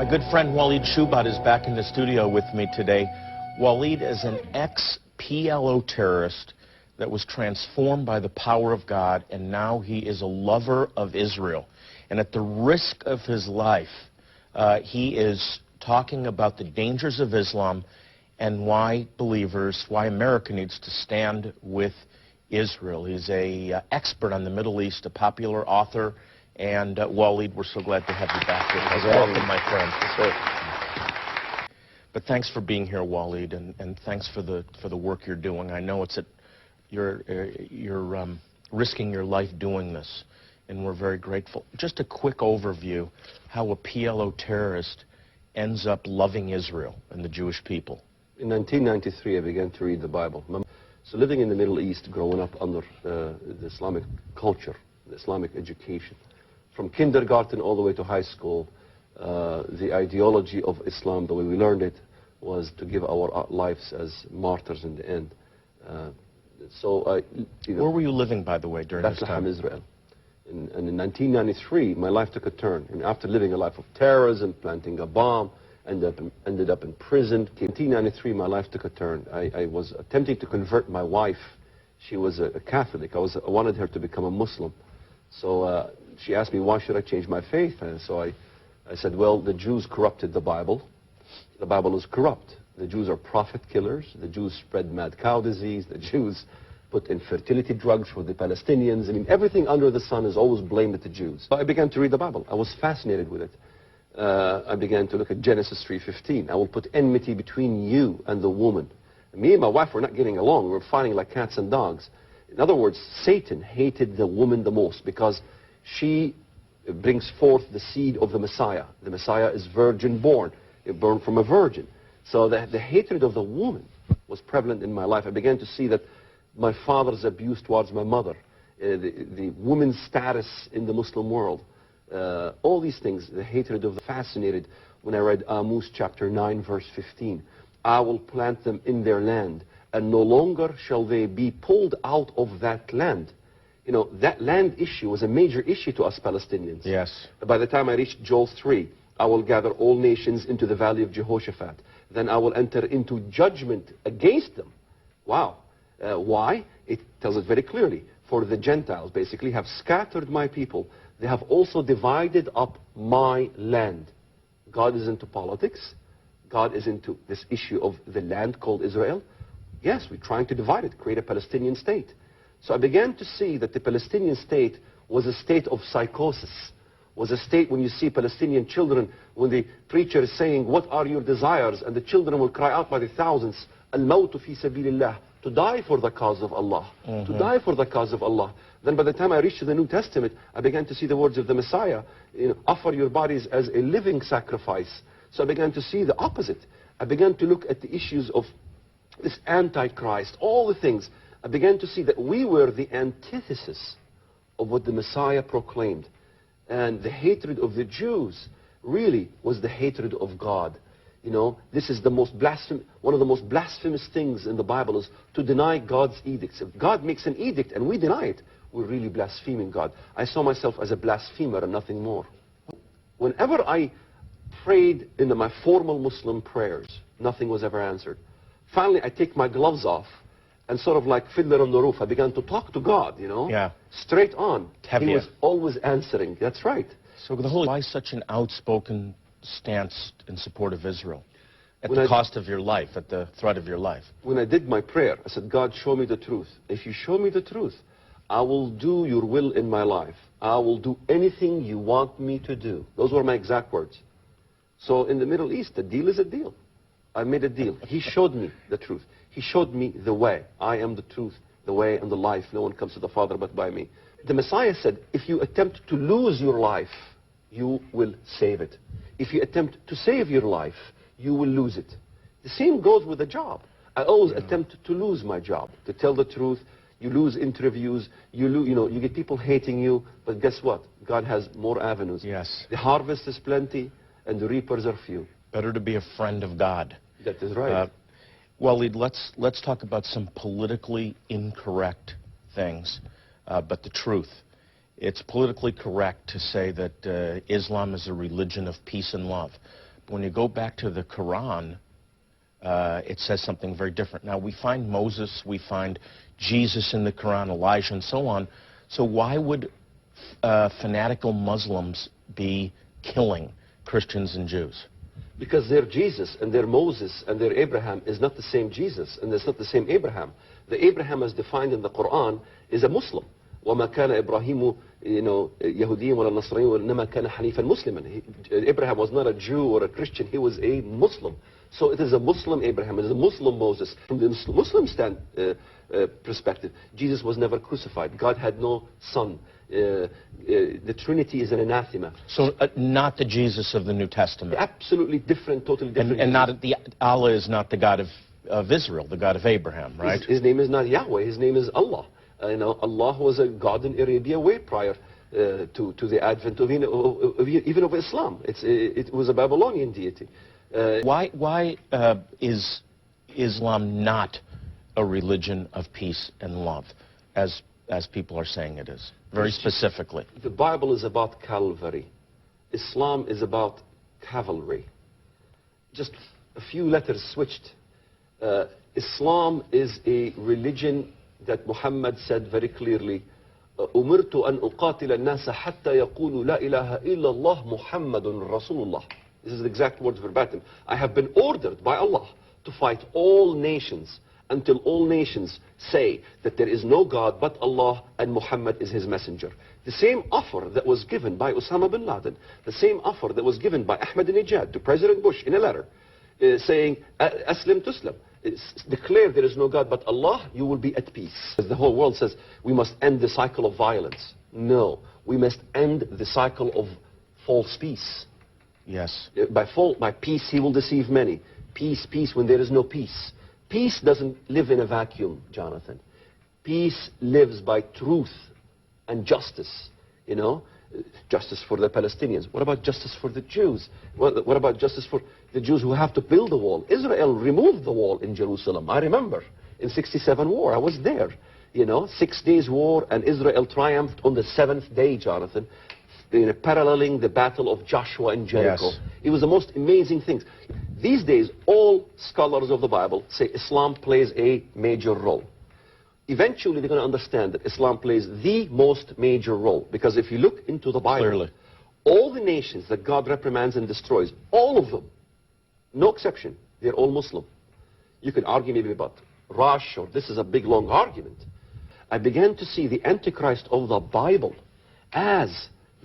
My good friend Walid Shoebat is back in the studio with me today. Walid is an ex-PLO terrorist that was transformed by the power of God, and now he is a lover of Israel. And at the risk of his life, he is talking about the dangers of Islam and why America needs to stand with Israel. He's an expert on the Middle East, a popular author. And Walid, we're so glad to have you back with us. Welcome, my friend. But thanks for being here, Walid, and thanks for the work you're doing. I know you're risking your life doing this, and we're very grateful. Just a quick overview how a PLO terrorist ends up loving Israel and the Jewish people. In 1993, I began to read the Bible. So living in the Middle East, growing up under the Islamic culture, the Islamic education, from kindergarten all the way to high school, the ideology of Islam, the way we learned it, was to give our lives as martyrs in the end. Where were you living, by the way, during this time? Bethlehem, Israel. And in 1993, my life took a turn. And after living a life of terrorism, planting a bomb, ended up in prison. In 1993, my life took a turn. I was attempting to convert my wife. She was a Catholic. I wanted her to become a Muslim. So she asked me, why should I change my faith? And so I said, well, the Jews corrupted the Bible. The Bible is corrupt. The Jews are prophet killers. The Jews spread mad cow disease. The Jews put infertility drugs for the Palestinians. I mean, everything under the sun is always blamed at the Jews. So I began to read the Bible. I was fascinated with it. I began to look at Genesis 3:15. I will put enmity between you and the woman. Me and my wife were not getting along. We were fighting like cats and dogs. In other words, Satan hated the woman the most because she brings forth the seed of the Messiah. The Messiah is virgin born, born from a virgin. So the hatred of the woman was prevalent in my life. I began to see that my father's abuse towards my mother, the woman's status in the Muslim world, all these things, the hatred of the fascinated when I read Amos chapter 9, verse 15. I will plant them in their land, and no longer shall they be pulled out of that land. You know, that land issue was a major issue to us Palestinians. Yes. By the time I reached Joel 3, I will gather all nations into the valley of Jehoshaphat. Then I will enter into judgment against them. Wow. Why? It tells it very clearly. For the Gentiles basically have scattered my people. They have also divided up my land. God is into politics. God is into this issue of the land called Israel. Yes, we're trying to divide it, create a Palestinian state. So I began to see that the Palestinian state was a state of psychosis, was a state when you see Palestinian children, when the preacher is saying, what are your desires? And the children will cry out by the thousands, al-mawtu fi sabilillah, to die for the cause of Allah, to die for the cause of Allah. Then by the time I reached the New Testament, I began to see the words of the Messiah, offer your bodies as a living sacrifice. So I began to see the opposite. I began to look at the issues of this Antichrist, all the things. I began to see that we were the antithesis of what the Messiah proclaimed. And the hatred of the Jews really was the hatred of God. You know, this is the most one of the most blasphemous things in the Bible is to deny God's edicts. If God makes an edict and we deny it, we're really blaspheming God. I saw myself as a blasphemer and nothing more. Whenever I prayed in my formal Muslim prayers, nothing was ever answered. Finally, I take my gloves off and sort of like Fiddler on the Roof, I began to talk to God, you know, straight on. He was always answering. That's right. So why such an outspoken stance in support of Israel at the cost of your life, at the threat of your life? When I did my prayer, I said, God, show me the truth. If you show me the truth, I will do your will in my life. I will do anything you want me to do. Those were my exact words. So in the Middle East, a deal is a deal. I made a deal. He showed me the truth. He showed me the way. I am the truth, the way, and the life. No one comes to the Father but by me. The Messiah said, if you attempt to lose your life, you will save it. If you attempt to save your life, you will lose it. The same goes with a job. I always attempt to lose my job, to tell the truth. You lose interviews. You get people hating you. But guess what? God has more avenues. Yes. The harvest is plenty, and the reapers are few. Better to be a friend of God. That is right. Walid, let's talk about some politically incorrect things, but the truth. It's politically correct to say that Islam is a religion of peace and love. when you go back to the Quran, it says something very different. Now, we find Moses, we find Jesus in the Quran, Elijah, and so on. So why would fanatical Muslims be killing Christians and Jews? Because their Jesus and their Moses and their Abraham is not the same Jesus, and it's not the same Abraham. The Abraham as defined in the Quran is a Muslim. وَمَا كَانَ إِبْرَاهِيمُ يَهُدِيًّا وَلَا نَصْرَانِيًّا وَإِنَّمَا كَانَ حَنِيفًا مُسْلِمًا. Abraham was not a Jew or a Christian, he was a Muslim. So it is a Muslim Abraham, it is a Muslim Moses. From the Muslim perspective, Jesus was never crucified. God had no son. The Trinity is an anathema. So not the Jesus of the New Testament. Absolutely different, totally different. And not the Allah is not the God of Israel, the God of Abraham, right? His name is not Yahweh. His name is Allah. Allah was a god in Arabia way prior to the advent of even of Islam. It was a Babylonian deity. Why is Islam not a religion of peace and love, as people are saying it is, very specifically? The Bible is about Calvary. Islam is about cavalry. Just a few letters switched. Islam is a religion that Muhammad said very clearly, أمرت أن أقاتل الناس حتى يقولوا لا إله إلا الله محمد رسول الله. This is the exact words verbatim. I have been ordered by Allah to fight all nations until all nations say that there is no God but Allah and Muhammad is his messenger. The same offer that was given by Osama bin Laden, the same offer that was given by Ahmadinejad to President Bush in a letter saying, Aslim Tuslam. Declare there is no God but Allah, you will be at peace. The whole world says we must end the cycle of violence. No, we must end the cycle of false peace. Yes. By peace he will deceive many. Peace, peace when there is no peace. Peace doesn't live in a vacuum, Jonathan. Peace lives by truth and justice, you know. Justice for the Palestinians. What about justice for the Jews? What about justice for the Jews who have to build the wall? Israel removed the wall in Jerusalem. I remember in '67 war. I was there. You know, 6 days war, and Israel triumphed on the 7th day, Jonathan, paralleling the battle of Joshua and Jericho. Yes. It was the most amazing things. These days, all scholars of the Bible say Islam plays a major role. Eventually, they're going to understand that Islam plays the most major role. Because if you look into the Bible, clearly, all the nations that God reprimands and destroys, all of them, no exception, they're all Muslim. You can argue maybe about Rush, or this is a big, long argument. I began to see the Antichrist of the Bible as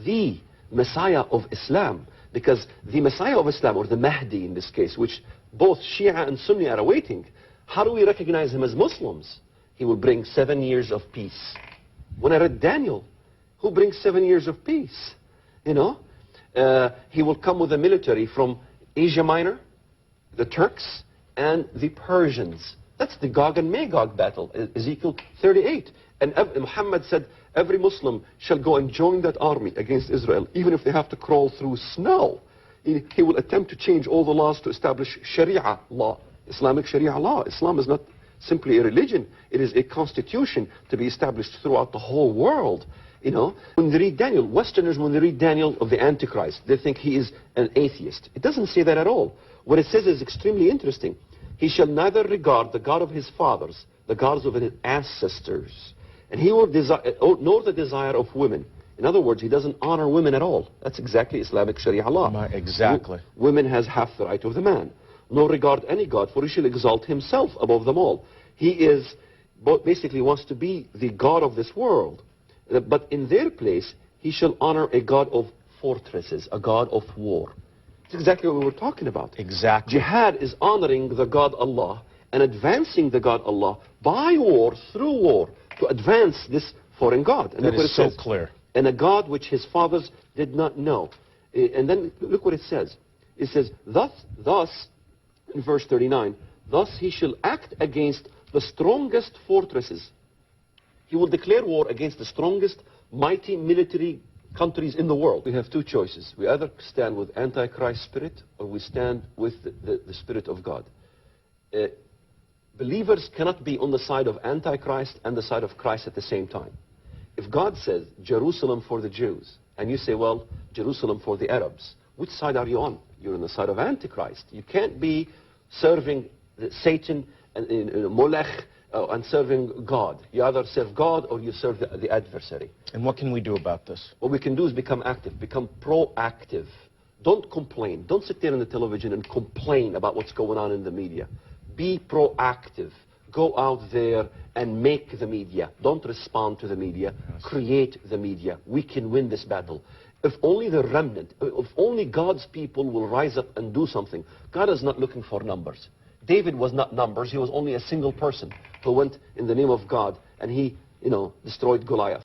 the Messiah of Islam. Because the Messiah of Islam, or the Mahdi in this case, which both Shia and Sunni are awaiting, how do we recognize him as Muslims? He will bring 7 years of peace. When I read Daniel, who brings 7 years of peace? You know, he will come with a military from Asia Minor, the Turks, and the Persians. That's the Gog and Magog battle, Ezekiel 38. And Muhammad said, every Muslim shall go and join that army against Israel, even if they have to crawl through snow. He will attempt to change all the laws to establish Sharia law, Islamic Sharia law. Islam is not simply a religion. It is a constitution to be established throughout the whole world. You know, when they read Daniel, Westerners, when they read Daniel of the Antichrist, they think he is an atheist. It doesn't say that at all. What it says is extremely interesting. He shall neither regard the God of his fathers, the gods of his ancestors, and he will nor the desire of women. In other words, he doesn't honor women at all. That's exactly Islamic Sharia law. Exactly. Women has half the right of the man. Nor regard any God, for he shall exalt himself above them all. He is, basically wants to be the God of this world. But in their place, he shall honor a God of fortresses, a God of war. That's exactly what we were talking about. Exactly. Jihad is honoring the God Allah and advancing the God Allah by war, through war, to advance this foreign God. And that is so clear. And a God which his fathers did not know. And then look what it says. It says, thus, in verse 39, thus he shall act against the strongest fortresses. He will declare war against the strongest, mighty military countries in the world. We have two choices. We either stand with Antichrist spirit, or we stand with the Spirit of God. Believers cannot be on the side of Antichrist and the side of Christ at the same time. If God says, Jerusalem for the Jews, and you say, well, Jerusalem for the Arabs, which side are you on? you're on the side of Antichrist. You can't be serving Satan and Molech and serving God. You either serve God or you serve the adversary. And what can we do about this? What we can do is become active, become proactive. Don't complain. Don't sit there on the television and complain about what's going on in the media. Be proactive. Go out there and make the media. Don't respond to the media. Yes. Create the media. We can win this battle. If only the remnant, if only God's people will rise up and do something. God is not looking for numbers. David was not numbers. He was only a single person who went in the name of God and he, destroyed Goliath.